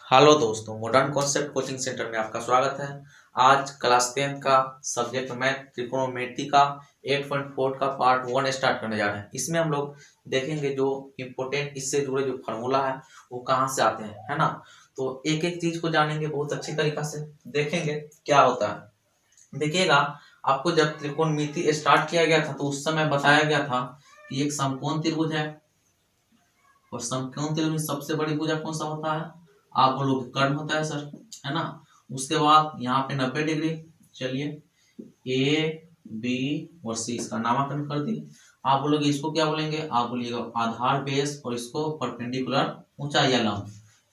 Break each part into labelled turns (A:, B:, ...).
A: Hello दोस्तों, modern concept coaching centre में आपका स्वागत है। आज क्लास 10 का सब्जेक्ट मैथ त्रिकोणमिति का 8.4 का पार्ट 1 स्टार्ट करने जा रहे हैं। इसमें हम लोग देखेंगे जो इम्पोर्टेंट इससे जुड़े जो फार्मूला है वो कहाँ से आते हैं, है ना। तो एक एक चीज को जानेंगे बहुत अच्छी तरीका से, देखेंगे क्या होता है। देखिएगा, आपको जब त्रिकोणमिति स्टार्ट किया गया था तो उस समय बताया गया था कि एक समकोण त्रिभुज है और समकोण त्रिभुज में सबसे बड़ी भुजा कौन सा होता है? आप बोलोगे कर्ण होता है सर, है ना। उसके बाद यहाँ पे 90 डिग्री, चलिए ए बी और सी इसका नामाकरण कर दिए। आप बोलोगे इसको क्या बोलेंगे? आप बोलिएगा आधार बेस और इसको परपेंडिकुलर ऊंचाई या लंब,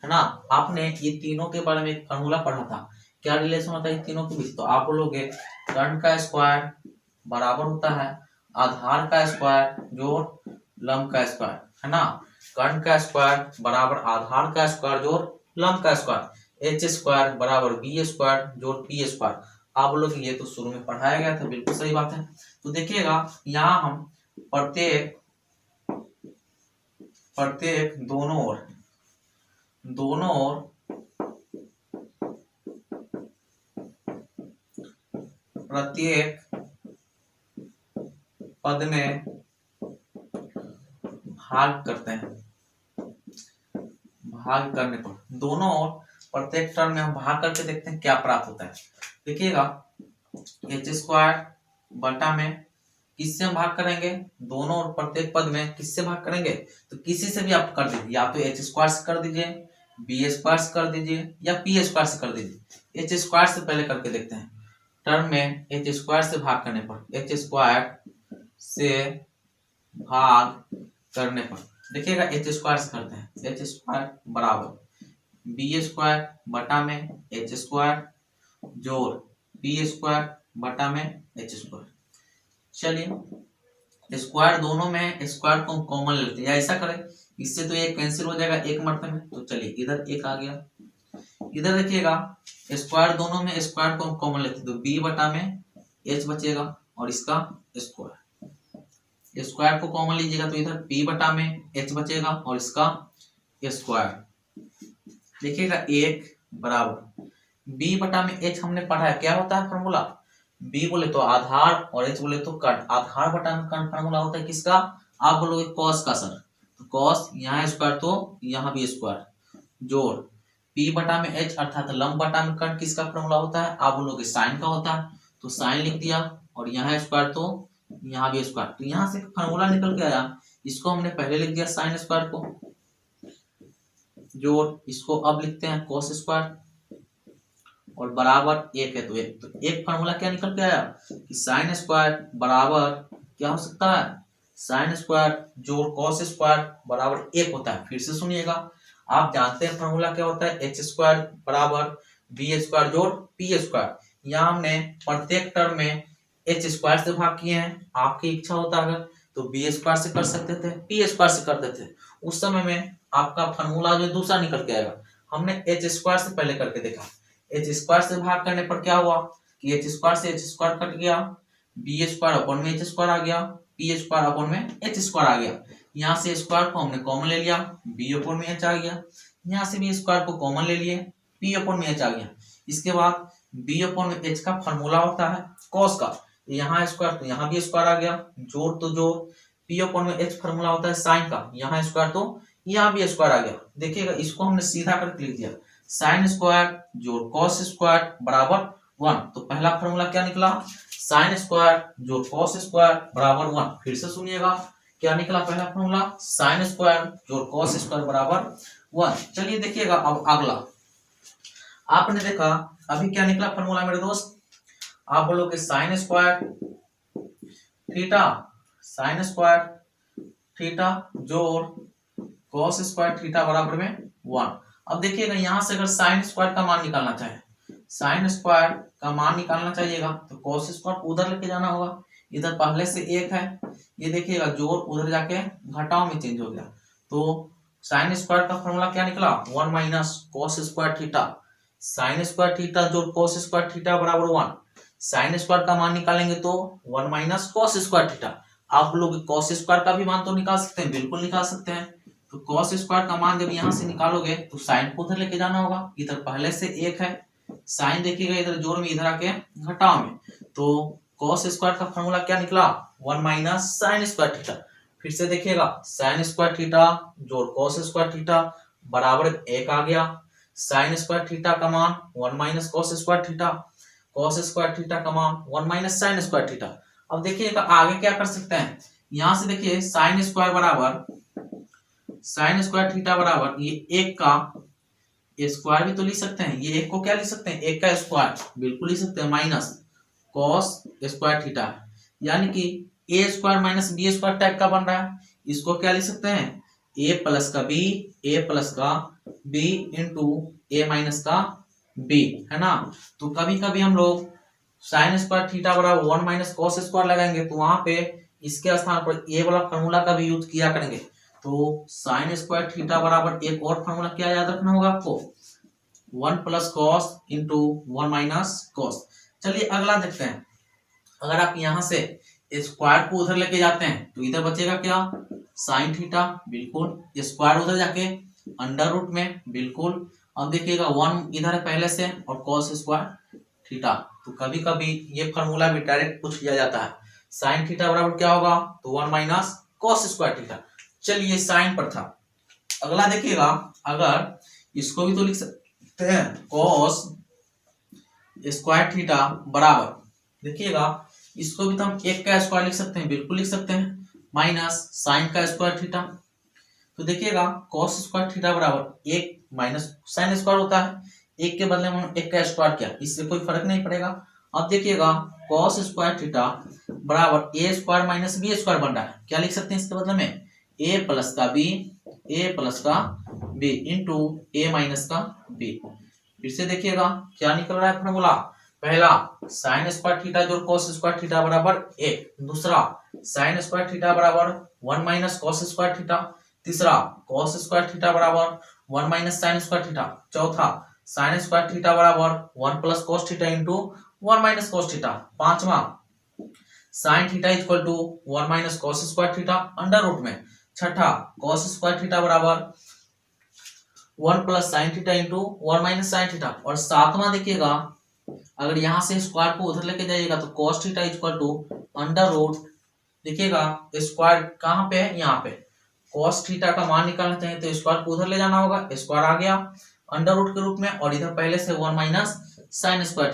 A: है ना। आपने ये तीनों के बारे में एक फॉर्मूला पढ़ा था, क्या रिलेशन होता है इन तीनों के बीच? तो आप बोलोगे कर्ण का स्क्वायर बराबर होता है आधार का स्क्वायर जोड़ लंब का स्क्वायर, है ना। कर्ण का स्क्वायर बराबर आधार का स्क्वायर जोड़ लंब का स्क्वायर, एच स्क्वायर बराबर बी स्क्वायर जोड़ पी स्क्वायर। आप लोग ये तो शुरू में पढ़ाया गया था, बिल्कुल सही बात है। तो देखिएगा यहाँ हम प्रत्येक दोनों ओर प्रत्येक पद में भाग करते हैं। भाग करने पर दोनों ओर प्रत्येक टर्म में हम भाग करके देखते हैं क्या प्राप्त होता है। देखिएगा एच स्क्वायर बटा में किससे हम भाग करेंगे? दोनों और प्रत्येक पद में किससे भाग करेंगे? तो किसी से भी आप कर दीजिए, या तो एच स्क्वायर से कर दीजिए, बी स्क्वायर से कर दीजिए या पी स्क्वायर से कर दीजिए। एच स्क्वायर से पहले करके देखते हैं। टर्म में एच स्क्वायर से भाग करने पर, एच स्क्वायर से भाग करने पर देखिएगा एच स्क्वायर से करते हैं, एच स्क्वायर बराबर बी स्क्वायर बटा में एच स्क्वायर जोड़ बी स्क्वायर बटा में एच स्क्वायर। चलिए स्क्वायर दोनों में स्क्वायर को कॉमन लेते हैं, या ऐसा करें इससे तो एक कैंसिल हो जाएगा एक मरतबे में। तो चलिए इधर एक आ गया, इधर देखिएगा स्क्वायर दोनों में स्क्वायर को कॉमन लेते हैं तो बी बटा में एच बचेगा और इसका स्क्वायर। स्क्वायर को कॉमन लीजिएगा तो इधर बी बटा में एच बचेगा और इसका स्क्वायर। देखिएगा एक बराबर बी बटा में एच हमने पढ़ा है, क्या होता है फॉर्मूला? बी बोले तो आधार और एच बोले तो कर्ण। आधार बटा में कर्ण फॉर्मूला होता है किसका? आप बोलोगे कॉस का सर, तो कॉस यहाँ स्क्वायर तो यहाँ भी स्क्वायर जोड़ पी बटा में एच अर्थात लंब बटा में कर्ण किसका फॉर्मूला होता है? आप बोलोगे साइन का होता है, तो साइन लिख दिया और यहाँ स्क्वायर तो यहाँ भी स्क्वायर। तो यहाँ से फॉर्मूला निकल के आया, इसको हमने पहले लिख दिया साइन स्क्वायर को जोड़ इसको अब लिखते हैं कॉस स्क्वायर और बराबर एक है तो एक फॉर्मूला क्या निकल के आया कि साइन स्क्वायर बराबर क्या हो सकता है? साइन स्क्वायर जोड़ कॉस स्क्वायर बराबर एक होता है। फिर से सुनिएगा, आप जानते हैं फॉर्मूला क्या होता है? एच स्क्वायर बराबर बी स्क्वायर जोड़ पी स्क्वायर। यहाँ हमने प्रत्येक टर्म में एच स्क्वायर से भाग किए हैं, आपकी इच्छा होता अगर तो बी स्क्वायर से कर सकते थे, पी स्क्वायर से करते थे। उस समय में आपका फॉर्मूला जो दूसरा निकल के आएगा। हमने एच स्क्वायर से पहले करके देखा, एच स्क्वायर से भाग करने पर क्या हुआ कि एच स्क्वायर से एच स्क्वायर कट गया, बी स्क्वायर अपन में एच स्क्वायर आ गया, पी स्क्वायर अपन में एच स्क्वायर आ गया। यहाँ से स्क्वायर को हमने कॉमन ले लिया, बी अपन में एच आ गया। यहाँ से भी स्क्वायर को कॉमन ले लिए, पी अपन में एच आ गया। इसके बाद बी अपन में एच का फॉर्मूला होता है कॉस का, यहाँ स्क्वायर तो यहाँ भी स्क्वायर आ गया, जोड़ तो जोड़। पी अपन में एच फॉर्मूला होता है साइन का, यहाँ स्क्वायर तो यहाँ भी स्क्वायर आ गया। देखिएगा इसको हमने सीधा करके लिख दिया साइन स्क्वायर जोड़ कॉस स्क्वायर बराबर 1। तो पहला फॉर्मूला क्या निकला? साइन स्क्वायर जोड़ कॉस स्क्वायर बराबर 1। फिर से सुनिएगा क्या निकला पहला फॉर्मूला? साइन स्क्वायर जोड़ कॉस स्क्वायर बराबर 1। चलिए देखिएगा अब अगला, आपने देखा अभी क्या निकला फॉर्मूला मेरे दोस्त? आप बोलोगे sign square theta, sign square theta जोड़ कॉस स्क्वायर थीटा बराबर में 1। अब देखिएगा यहाँ से अगर साइन स्क्वायर का मान निकालना चाहे, साइन स्क्वायर का मान निकालना चाहिएगा तो कॉस स्क्वायर उधर लेके जाना होगा। इधर पहले से एक है, ये देखिएगा जोड़ उधर जाके घटाव में चेंज हो गया। तो साइन स्क्वायर का फॉर्मूला क्या निकला? 1 minus cos square theta. Sign square theta जोड़ कॉस स्क्वायर थीटा बराबर 1। साइन स्क्वायर का मान निकालेंगे तो 1 माइनस कॉस स्क्वायर थीटा। आप लोग कॉस स्क्वायर का भी मान तो निकाल सकते हैं, बिल्कुल निकाल सकते हैं। तो कॉस स्क्वायर का मान जब यहाँ से निकालोगे तो साइन को उधर लेके जाना होगा, इधर पहले से 1 है, साइन देखिएगा इधर जोड़ में, इधर आके घटाव में, तो कॉस स्क्वायर का फॉर्मूला क्या निकला 1 माइनस साइन स्क्वायर थीटा। फिर से देखिएगा साइन स्क्वायर थीटा जोड़ कॉस स्क्वायर थीटा बराबर 1 आ गया, साइन स्क्वायर थीटा का मान 1 minus cos square theta, cos square theta का मान 1 माइनस साइन स्क्वायर थीटा। अब देखिएगा आगे क्या कर सकते हैं, यहां से देखिए साइन स्क्वायर थीटा बराबर ये 1 का स्क्वायर भी तो लिख सकते हैं, ये 1 को क्या लिख सकते हैं 1 का स्क्वायर बिल्कुल लिख सकते हैं, माइनस कॉस स्क्वायर थीटा, यानी कि A square minus B square type का बन रहा है, इसको क्या लिख सकते हैं ए प्लस का बी इंटू ए माइनस का बी, है ना। तो कभी कभी हम लोग साइन स्क्वायर थीटा बराबर 1 माइनस कॉस स्क्वायर लगाएंगे तो वहां पे इसके स्थान पर ए वाला फॉर्मूला का भी यूज किया करेंगे। तो साइन स्क्वायर थीटा बराबर एक और फॉर्मूला क्या याद रखना होगा आपको 1 plus cos into 1 minus cos. चलिए अगला देखते हैं, अगर आप यहां से स्क्वायर को उधर लेके जाते हैं तो इधर बचेगा क्या साइन थीटा, बिल्कुल, स्क्वायर उधर जाके अंडर रूट में, बिल्कुल। अब देखिएगा 1 इधर है पहले से और कॉस स्क्वायर थीटा, तो कभी कभी ये फॉर्मूला भी डायरेक्ट पूछ लिया जाता है, साइन थीटा बराबर क्या होगा तो 1 माइनस कॉस स्क्वायर थीटा। चलिए साइन पर था, अगला देखिएगा अगर इसको भी तो लिख सकते हैं कॉस स्क्वायर थीटा बराबर, देखिएगा इसको भी तो हम 1 का स्क्वायर लिख सकते हैं, बिल्कुल लिख सकते हैं, माइनस साइन का स्क्वायर थीटा। तो देखिएगा कॉस स्क्वायर थीटा बराबर 1 माइनस साइन स्क्वायर होता है, 1 के बदले में हम 1 का स्क्वायर किया, इससे कोई फर्क नहीं पड़ेगा। अब देखिएगा कॉस स्क्वायर थीटा बराबर ए स्क्वायर माइनस बी स्क्वायर बन रहा है, क्या लिख सकते हैं इसके बदले में ए प्लस का बी इंटू ए माइनस का बी। फिर से देखिएगा क्या निकल रहा है फॉर्मूला, पहला साइन स्क्वायर थीटा जोड़ कॉस स्क्वायर थीटा बराबर 1, दूसरा साइन स्क्वायर थीटा बराबर 1 माइनस कॉस स्क्वायर थीटा, तीसरा कॉस स्क्वायर थीटा बराबर 1 माइनस साइन स्क्वायर थीटा, चौथा साइन स्क्वायर थीटा बराबर 1 plus cos theta into 1 minus cos theta, पांचवा sign theta equal to 1 minus cos square theta under root में, छठा cos square theta बराबर 1 plus sine theta into 1 minus sine theta, और सातवां देखिएगा अगर यहां से स्क्वायर को उधर लेके जाइएगा तो cos theta equal to under root, देखिएगा स्क्वायर कहां पे है यहाँ पे, cos थीटा का मान निकालना चाहिए तो स्क्वायर को उधर ले जाना होगा, स्क्वायर आ गया अंडर रूट के रूप में, और इधर पहले से 1 माइनस साइन स्क्वायर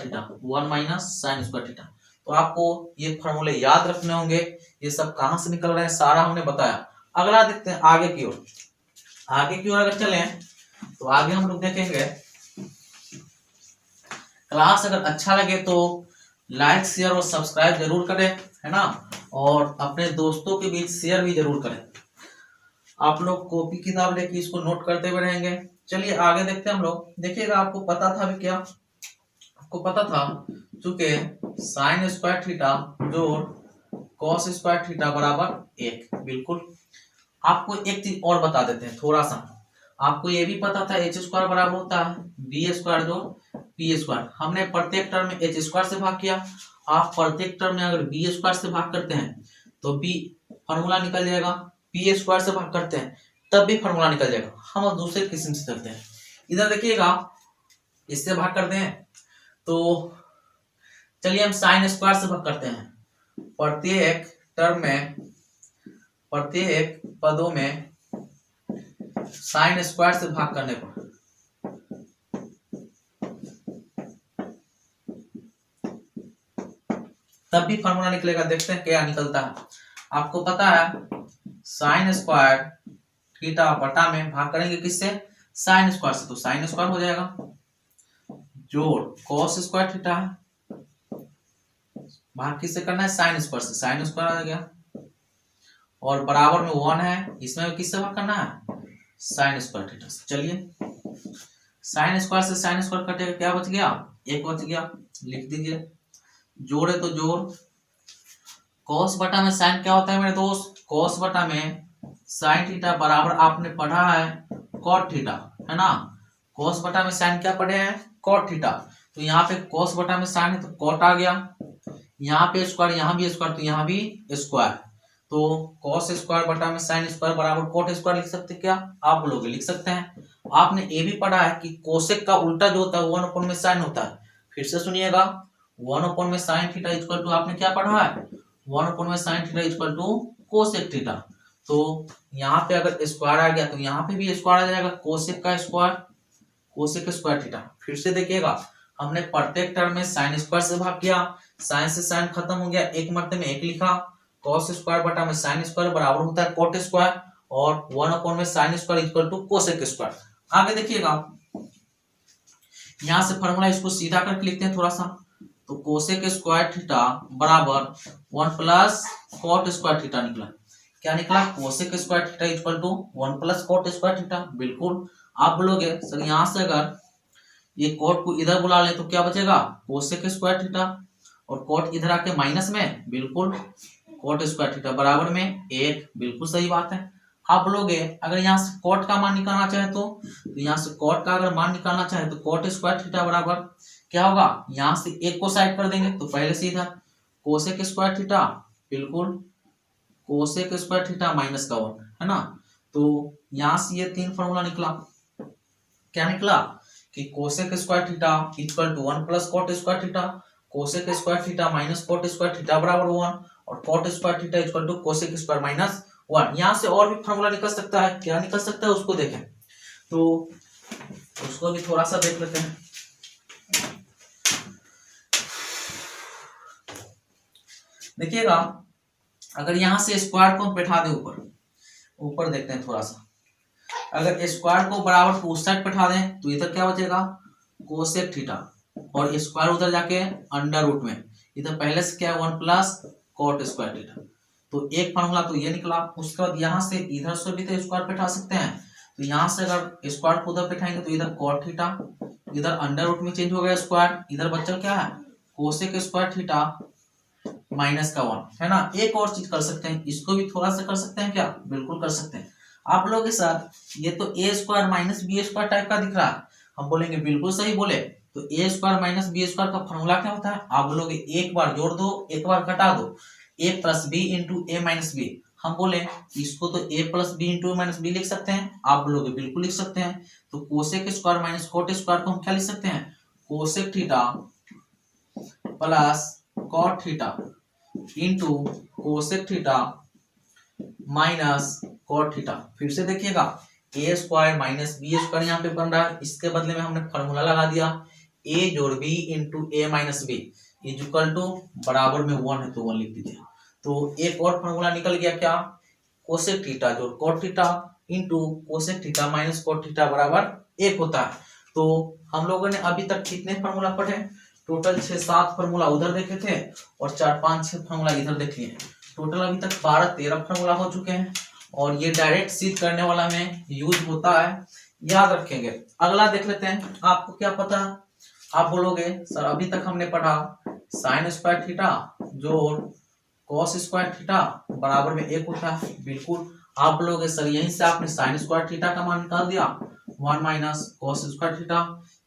A: थीटा। तो आपको ये फॉर्मूले याद रखने होंगे, ये सब कहां से निकल रहे हैं सारा हमने बताया। अगला देखते हैं आगे की ओर अगर चले तो आगे हम लोग देखेंगे, क्लास अगर अच्छा लगे तो लाइक शेयर और सब्सक्राइब जरूर करें, है ना, और अपने दोस्तों के बीच शेयर भी जरूर करें। आप लोग कॉपी किताब लेके इसको नोट करते हुए रहेंगे। चलिए आगे देखते हैं हम लोग, देखिएगा आपको पता था भी क्या, आपको पता था चूंकि साइन स्क्वायर थीटा जोड़ कॉस स्क्वायर थीटा बराबर 1, बिल्कुल। आपको एक चीज और बता देते हैं थोड़ा सा, आपको ये भी पता था एच स्क्वायर बराबर होता है बी स्क्वायर जोड़ पी स्क्वायर, हमने प्रत्येक टर्म में एच स्क्वायर से भाग किया, आप प्रत्येक टर्म में अगर बी स्क्वायर से भाग करते हैं तो बी फॉर्मूला निकल जाएगा, पी स्क्वायर से भाग करते हैं तब भी फॉर्मूला निकल जाएगा। हम अब दूसरे किस्म से चलते हैं, इधर देखिएगा इससे भाग करते हैं तो चलिए हम साइन स्क्वायर से भाग करते हैं, प्रत्येक टर्म में प्रत्येक पदों में साइन स्क्वायर से भाग करने पर तब भी फॉर्मूला निकलेगा। देखते हैं क्या निकलता है, आपको पता है साइन स्क्वायर थीटा बटा में भाग करेंगे किससे, साइन स्क्वायर से, तो साइन स्क्वायर हो जाएगा जोड़ कॉस स्क्वायर थीटा है, भाग किससे करना है साइन स्क्वायर से, साइन स्क्वायर आ गया, और बराबर में 1 है, इसमें किससे भाग करना है साइन स्क्वायर थीटा से। चलिए साइन स्क्वायर से साइन स्क्वायर कटेगा, क्या बच गया 1 बच गया, लिख दीजिए, जोड़े तो जोड़, कॉस बटा में साइन क्या होता है मेरे दोस्त, कॉस बटा में साइन थीटा बराबर आपने पढ़ा है कॉट थीटा, है ना, कॉस बटा में साइन क्या पढ़े हैं कॉट थीटा, तो यहाँ पे कॉस बटा में साइन है तो कॉट आ गया, यहाँ पे स्क्वायर यहाँ भी स्क्वायर तो यहाँ भी स्क्वायर, तो कॉस स्क्वायर बटा में साइन स्क्वायर बराबर कॉट स्क्वायर लिख सकते क्या? आप बोलोगे लिख सकते हैं। आपने ये भी पढ़ा है कि कोसेक का उल्टा जो होता है 1 में साइन होता है। फिर से सुनिएगा, 1 में साइन थीटा इक्वल टू आपने क्या पढ़ा है? 1 में sine theta equal to cosec theta. तो यहाँ पे अगर स्क्वायर आ गया तो यहाँ पे भी स्क्वायर आ जाएगा, कोसेक का स्क्वायर, कोसेक स्क्वायर थीटा। फिर से देखिएगा, हमने प्रत्येक टर्म में साइन स्क्वायर से भाग किया, साइन से साइन खत्म हो गया, एक मर्ते में एक लिखा, कॉस स्क्वायर बटा में साइन स्क्वायर बराबर होता है कोट स्क्वायर, और 1 में sine square equal to cosec square. आगे देखिएगा, यहां से फॉर्मूला इसको सीधा करके लिखते हैं थोड़ा सा। तो कोसेक स्क्वायर थीटा बराबर 1 प्लस कॉट स्क्वायर थीटा निकला। क्या निकला? Cosec square theta equal to 1 plus cot square theta. बिल्कुल आप बोलोगे सर यहां से अगर ये कोट को इधर बुला ले तो क्या बचेगा? कोसेक स्क्वायर थीटा, और कोट इधर आके माइनस में, बिल्कुल कोट स्क्वायर थीटा बराबर में 1। बिल्कुल सही बात है। आप बोलोगे अगर यहाँ से कोट का मान निकालना चाहे तो यहाँ से कोट का अगर मान निकालना चाहे तो कोट स्क्वायर थीटा बराबर क्या होगा? यहाँ से 1 को साइड कर देंगे तो पहले से इधर कोसेक स्क्वायर थीटा, बिल्कुल कोसेक स्क्वायर थीटा माइनस का 1 है ना। तो यहाँ से ये 3 फॉर्मूला निकला। क्या निकला? कि cosec square theta equal to 1 plus cot square theta, cosec square theta minus cot square theta बराबर 1, और cot square theta equal to cosec square minus 1। यहाँ से और भी फॉर्मूला निकल सकता है। क्या निकल सकता है उसको देखें, तो उसको भी थोड़ा सा देख लेते हैं। देखिएगा, अगर यहाँ से स्क्वायर को बैठा दे ऊपर देखते हैं थोड़ा सा। अगर स्क्वायर को बराबर को उस साइड बैठा दें तो इधर क्या बचेगा? कोसेक थीटा, और स्क्वायर उधर जाके अंडर रूट में, इधर पहले से क्या है 1 प्लस कॉट स्क्वायर थीटा। तो एक फॉर्मूला तो ये निकला। उसके बाद यहाँ से इधर से भी तो स्क्वायर बैठा सकते हैं। तो यहाँ से अगर स्क्वायर को उधर बैठाएंगे तो इधर कॉट थीटा, इधर अंडर रूट में चेंज हो गया स्क्वायर, इधर बच्चा क्या है? कोसेक स्क्वायर थीटा माइनस का 1 है ना। एक और चीज कर सकते हैं, इसको भी थोड़ा सा कर सकते हैं क्या? बिल्कुल कर सकते हैं। आप लोग के साथ ये तो A square minus B square type का दिख रहा है, हम बोलेंगे बिल्कुल सही बोले। तो A square minus B square का फॉर्मूला क्या होता है? आप बोलोगे एक बार जोड़ दो, एक बार घटा दो, A plus B into A minus B. हम बोले इसको तो A plus B into minus B लिख सकते हैं, आप बोलोगे बिल्कुल लिख सकते हैं। तो cosec square minus cot square को हम क्या लिख सकते हैं? Cosec theta plus cot theta into cosec theta minus cot theta. फिर से देखिएगा, A square minus B square यहाँ पे बन रहा है, इसके बदले में हमने फॉर्मूला लगा दिया ए जोड़ B into A minus B equal to बराबर में 1 है तो 1 लिख दीजिए। तो एक और फॉर्मूला निकल गया क्या? कोसेक थीटा जोड़ cot theta into cosec theta minus cot theta बराबर 1 होता है। तो हम लोगों ने अभी तक कितने फॉर्मूला पढ़े? टोटल 6-7 फॉर्मूला उधर देखे थे और 4-5-6 फॉर्मूला इधर देख लिए। टोटल अभी तक 12-13 फॉर्मूला हो चुके हैं, और ये डायरेक्ट सिद्ध करने वाला में यूज होता है, याद रखेंगे। अगला देख लेते हैं, आपको क्या पता? आप बोलोगे सर अभी तक हमने पढ़ा साइन स्क्वायर थीटा जोड़ कॉस स्क्वायर थीटा बराबर में 1 होता है। बिल्कुल आप बोलोगे सर यहीं से आपने साइन स्क्वायर थीटा का मान निकाल दिया 1 माइनस कॉस स्क्वायर थीटा,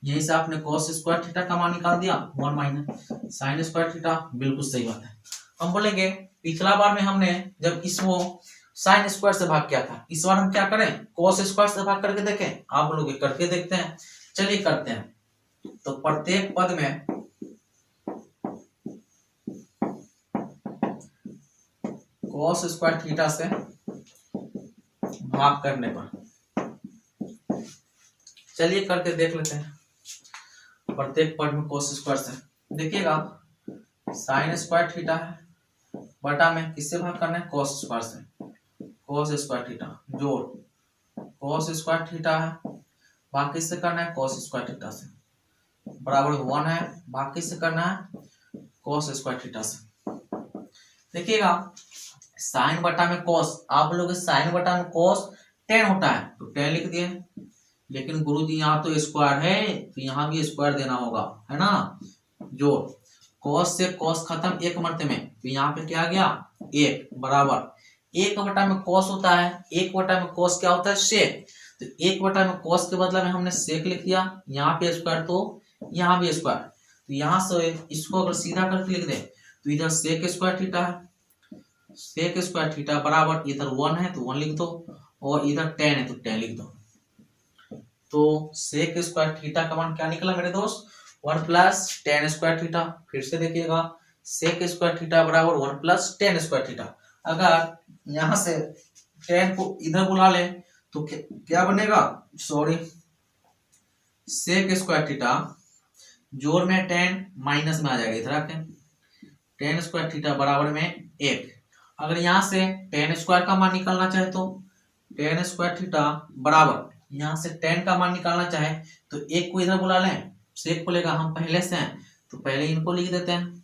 A: यहीं से आपने कॉस स्क्वायर थीटा का मान निकाल दिया 1 माइनस साइन स्क्वायर थीटा। बिल्कुल सही बात है। हम बोलेंगे पिछला बार में हमने जब इसको साइन स्क्वायर से भाग किया था, इस बार हम क्या करें? कॉस स्क्वायर से भाग करके देखें। आप लोग करके देखते हैं, चलिए करते हैं। तो प्रत्येक पद में कॉस स्क्वायर थीटा से भाग करने पर, चलिए करके देख लेते हैं। प्रत्येक पद में कॉस स्क्वायर से देखिएगा, साइन स्क्वायर थीटा है बटा में किससे भाग करना है? कॉस स्क्वायर से। कॉस स्क्वायर थीटा जोड़ कॉस स्क्वायर थीटा है, भाग किससे करना है? कॉस स्क्वायर थीटा से बराबर 1 है, भाग किससे करना है? कॉस स्क्वायर थीटा से। देखिएगा साइन बटा में कॉस, आप लोग साइन बटा में कॉस 10 होता है तो 10 लिख दिए, लेकिन गुरुजी यहाँ तो स्क्वायर है तो यहाँ भी स्क्वायर देना होगा, है ना। जोड़ कॉस से कॉस खत्म एक मरते में, तो यहाँ पे क्या आ गया? 1 बराबर 1 बटा में कॉस होता है, 1 बटा में कॉस क्या होता है? सेक। तो 1 बटा में कॉस के बदला में हमने सेक लिख दिया, यहाँ पे स्क्वायर तो यहाँ भी स्क्वायर। तो यहाँ से इसको अगर सीधा करके लिख दे तो इधर सेक स्क्वायर थीटा है, सेक स्क्वायर थीटा बराबर, इधर 1 है तो 1 लिख दो और इधर 10 है तो 10 लिख दो। तो सेक स्क्वायर थीटा का मान क्या निकला मेरे दोस्त, 1 प्लस टेन स्क्वायर थीटा। फिर से देखिएगा, सेक स्क्वायर थीटा बराबर 1 प्लस टेन स्क्वायर थीटा। अगर यहां से 10 को इधर बुला ले तो क्या बनेगा, सॉरी, सेक स्क्वायर थीटा जोड़ में 10 माइनस में आ जाएगा इधर आके, 10 स्क्वायर थीटा बराबर में 1। अगर यहां से 10 स्क्वायर का मान निकालना चाहे तो 10 स्क्वायर थीटा बराबर, यहां से 10 का मान निकालना चाहे तो 1 को इधर बुला लें, सेक को लेगा हम पहले से हैं तो पहले इनको लिख देते हैं,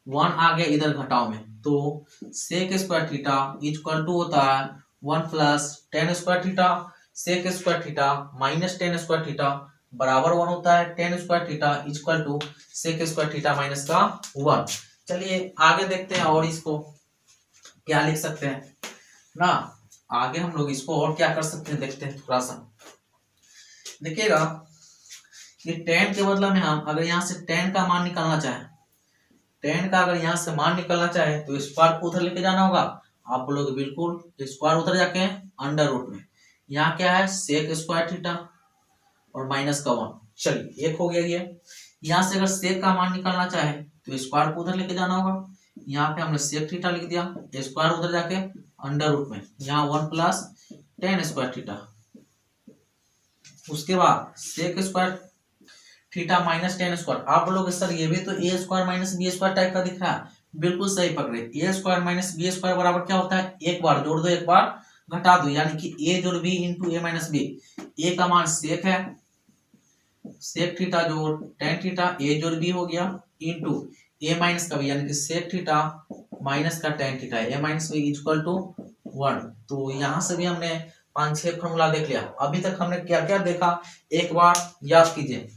A: 1 आ गया इधर घटाओ में, तो sec square theta equal to होता है 1 plus tan square theta, sec square theta minus ten square theta बराबर 1 होता है, tan square theta equal to sec square theta minus का 1। चलिए आगे देखते हैं और इसको क्या लिख सकते हैं ना, आगे हम लोग इसको और क्या कर सकते हैं देखते हैं थोड़ा सा। देखिएगा ये 10 के बदला में हम अगर यहाँ से 10 का मान निकालना चाहे, 10 का अगर यहाँ से मान निकालना चाहे तो स्क्वायर को उधर लेके जाना होगा, आप बोलोगे बिल्कुल, स्क्वायर उधर जाके अंडर रूट में, यहाँ क्या है सेक स्क्वायर थीटा और माइनस का 1, चलिए 1 हो गया ये। यहाँ से अगर सेक का मान निकालना चाहे तो स्क्वायर को उधर लेके जाना होगा, यहाँ पे हमने सेक थीटा लिख दिया, स्क्वायर उधर जाके अंडर रूट में, यहाँ 1 प्लस टेन स्क्वायर थीटा। उसके बाद sec square theta minus ten square, आप बोलोगे सर ये भी तो A square minus B square type का दिख रहा है, बिल्कुल सही पकड़े, A square minus B square बराबर क्या होता है, एक बार जोड़ दो एक बार घटा दो, यानी कि ए जोड़ B into A minus B. A का मान सेक है, सेक थीटा जोड़ टेन थीटा, ए जोड़ बी हो गया इंटू ए माइनस का बी, यानी कि सेक थीटा माइनस का tan theta, A minus B equal to 1। तो यहाँ से भी हमने 5-6 फॉर्मूला देख लिया। अभी तक हमने क्या क्या देखा एक बार याद कीजिए,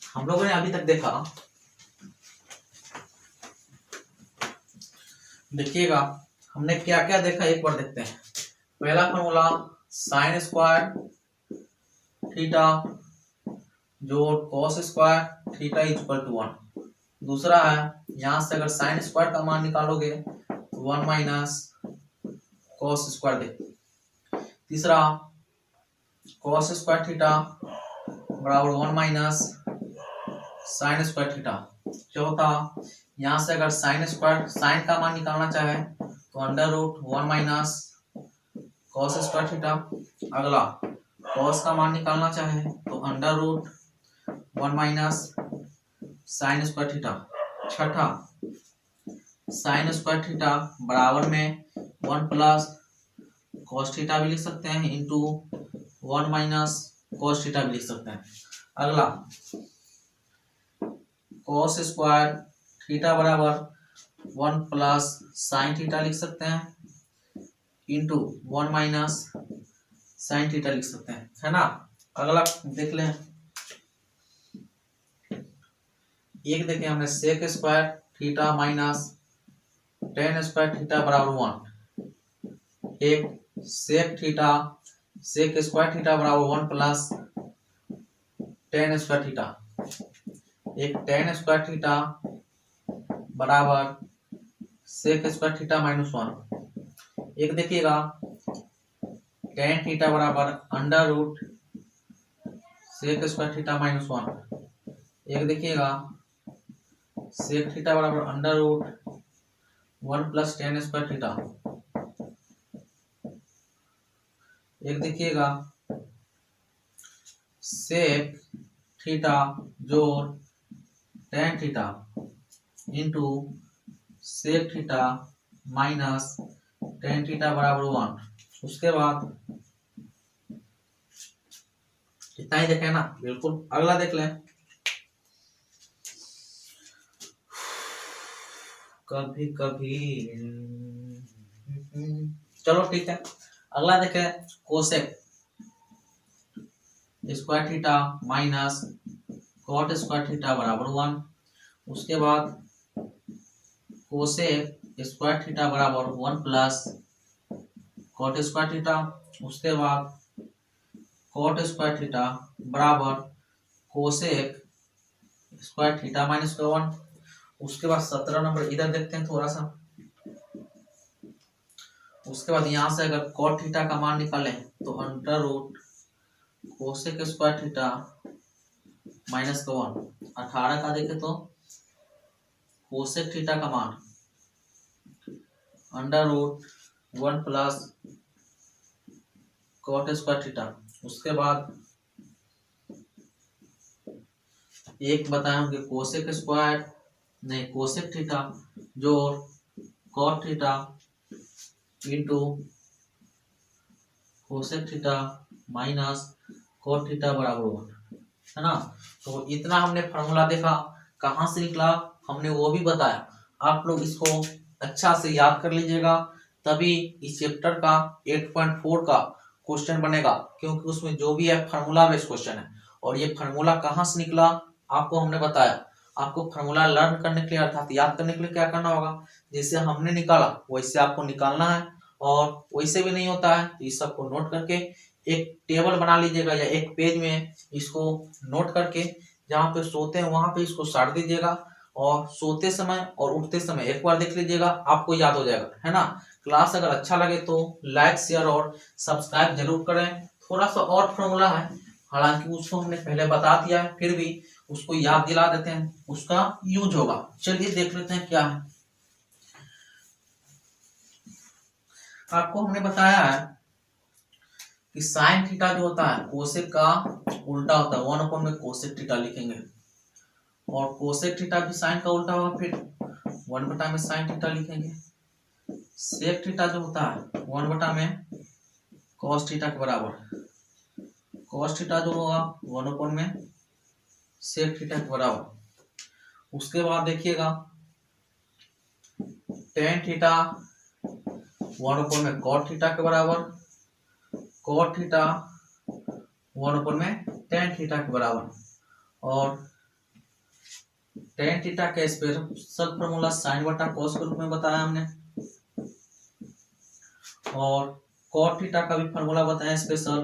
A: हम लोगों ने अभी तक देखा, देखिएगा हमने क्या क्या देखा एक बार देखते हैं। पहला फॉर्मूला साइन स्क्वायर थीटा जोड़ cos square theta equal to 1। दूसरा है यहां से अगर साइन स्क्वायर का मान निकालोगे तो 1 माइनस कॉस स्क्वायर दे। तीसरा कॉस स्क्वायर थीटा बराबर 1 माइनस साइन स्क्वायर थीटा। चौथा यहां से अगर साइन स्क्वायर, साइन का मान निकालना चाहे तो under root 1 minus cos square theta. अगला कॉस का मान निकालना चाहे तो under root 1 minus sine square theta. छठा साइन स्क्वायर थीटा बराबर में 1 प्लस कॉस थीटा भी लिख सकते हैं इंटू 1 माइनस कॉस थीटा भी लिख सकते हैं। अगला कॉस स्क्वायर थीटा बराबर 1 प्लस साइन थीटा लिख सकते हैं इंटू 1 माइनस साइन थीटा लिख सकते हैं, है ना। अगला देख लें, एक देखें हमने sec square theta minus ten square theta बराबर 1। एक sec theta, sec square theta बराबर 1 प्लस टेन स्क्वायर थीटा। एक टेन स्क्वायर थीटा बराबर सेक स्क्वायर थीटा माइनस 1। एक देखिएगा टेन थीटा बराबर under root sec square theta minus 1। एक देखिएगा सेक थीटा बराबर under root 1 plus tan square theta. एक देखिएगा सेक थीटा जोड़ tan theta into sec theta minus ten theta बराबर 1। उसके बाद इतना ही देखें ना, बिल्कुल। अगला देख लें, कभी कभी, चलो ठीक है। अगला देखें cosec square theta minus cot square theta बराबर 1। उसके बाद कोसेक स्क्वायर थीटा बराबर 1 प्लस कॉट स्क्वायर थीटा। उसके बाद कॉट स्क्वायर थीटा बराबर कोसेक स्क्वायर थीटा माइनस 1। उसके बाद 17 नंबर इधर देखते हैं थोड़ा सा, उसके बाद यहाँ से अगर कॉट थीटा का मान निकालें तो under root cosec square theta minus का 1। 18 का देखे तो कोसेक थीटा का मान under root 1 plus cot square theta. उसके बाद एक बताया कि कोसेक स्क्वायर नहीं कोसेक थीटा जो cot theta into cosec theta minus cot theta बराबर 1 है ना। तो इतना हमने फॉर्मूला देखा, कहाँ से निकला हमने वो भी बताया। आप लोग इसको अच्छा से याद कर लीजिएगा, तभी इस चैप्टर का 8.4 का क्वेश्चन बनेगा, क्योंकि उसमें जो भी है फार्मूला बेस्ड क्वेश्चन है। और ये फार्मूला कहाँ से निकला आपको हमने बताया। आपको फार्मूला लर्न करने के लिए अर्थात याद करने के लिए क्या करना होगा, जैसे हमने निकाला वैसे आपको निकालना है। और वैसे भी नहीं होता है तो इस सबको नोट करके एक टेबल बना लीजिएगा या एक पेज में इसको नोट करके जहाँ पे सोते हैं वहां पे इसको साट दीजिएगा। और सोते समय और उठते समय एक बार देख लीजिएगा, आपको याद हो जाएगा, है ना। क्लास अगर अच्छा लगे तो लाइक शेयर और सब्सक्राइब जरूर करें। थोड़ा सा और फॉर्मूला है, हालांकि उसको हमने पहले बता दिया है, फिर भी उसको याद दिला देते हैं, उसका यूज होगा। चलिए देख लेते हैं क्या है। आपको हमने बताया है कि साइन थीटा जो होता है कोसेक का उल्टा होता है, 1 में कोसेक थीटा लिखेंगे। और कोसेक थीटा भी साइन का उल्टा होगा, फिर 1 में साइन थीटा लिखेंगे। सेक थीटा जो होता है 1 में कॉस थीटा के बराबर। कॉस थीटा जो होगा 1 में सेक थीटा के बराबर। उसके बाद देखिएगा टेन थीटा 1 में कॉट थीटा के बराबर। कॉट थीटा 1 में टेन थीटा के बराबर। और टेन थीटा का स्पेशल फॉर्मूला साइन बटा कॉस के रूप में बताया हमने। और कॉट थीटा का भी फॉर्मूला बताया स्पेशल,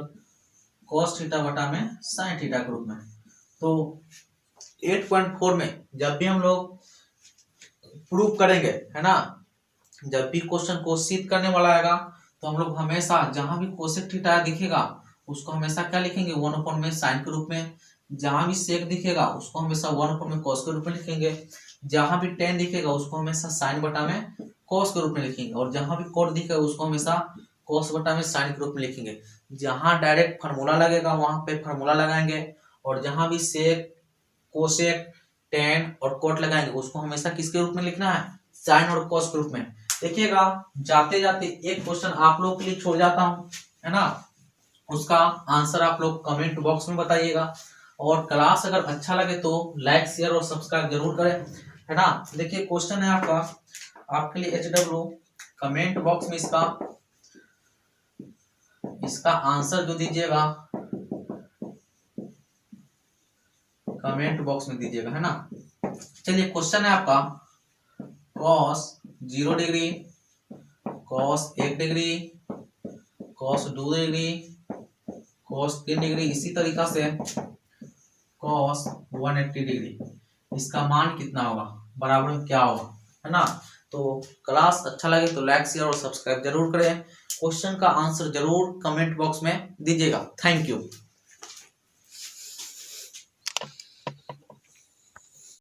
A: कॉस थीटा बटा में साइन थीटा के रूप में। तो 8.4 में जब भी हम लोग प्रूव करेंगे, है ना, जब भी क्वेश्चन को सिद्ध करने वाला आएगा तो हम लोग हमेशा जहां भी कोसेक थीटा दिखेगा उसको हमेशा क्या लिखेंगे 1 में साइन के रूप में। जहां भी सेक दिखेगा उसको हमेशा 1 में कॉस के रूप में लिखेंगे। जहां भी टेन दिखेगा उसको हमेशा साइन बटा में कॉस के रूप में लिखेंगे। और जहां भी कॉट दिखेगा उसको हमेशा कॉस बटा में साइन के रूप में लिखेंगे। जहां डायरेक्ट फार्मूला लगेगा वहां पे फार्मूला लगाएंगे, और जहां भी सेक कोसेक टेन और कॉट लगाएंगे उसको हमेशा किसके रूप में लिखना है, साइन और कॉस के रूप में। देखिएगा जाते जाते एक क्वेश्चन आप लोग के लिए छोड़ जाता हूं, है ना, उसका आंसर आप लोग कमेंट बॉक्स में बताइएगा। और क्लास अगर अच्छा लगे तो लाइक शेयर और सब्सक्राइब जरूर करें, है ना। देखिए क्वेश्चन है आपका, आपके लिए HW कमेंट बॉक्स में इसका आंसर जो दीजिएगा कमेंट बॉक्स में दीजिएगा, है ना। चलिए क्वेश्चन है आपका cos 0 degree, cos 1 degree, cos 2 degree, cos 3 degree, इसी तरीका से कॉस 180 डिग्री। इसका मान कितना होगा, बराबर में क्या होगा, है ना। तो क्लास अच्छा लगे तो लाइक शेयर और सब्सक्राइब जरूर करें। क्वेश्चन का आंसर जरूर कमेंट बॉक्स में दीजिएगा। Thank you.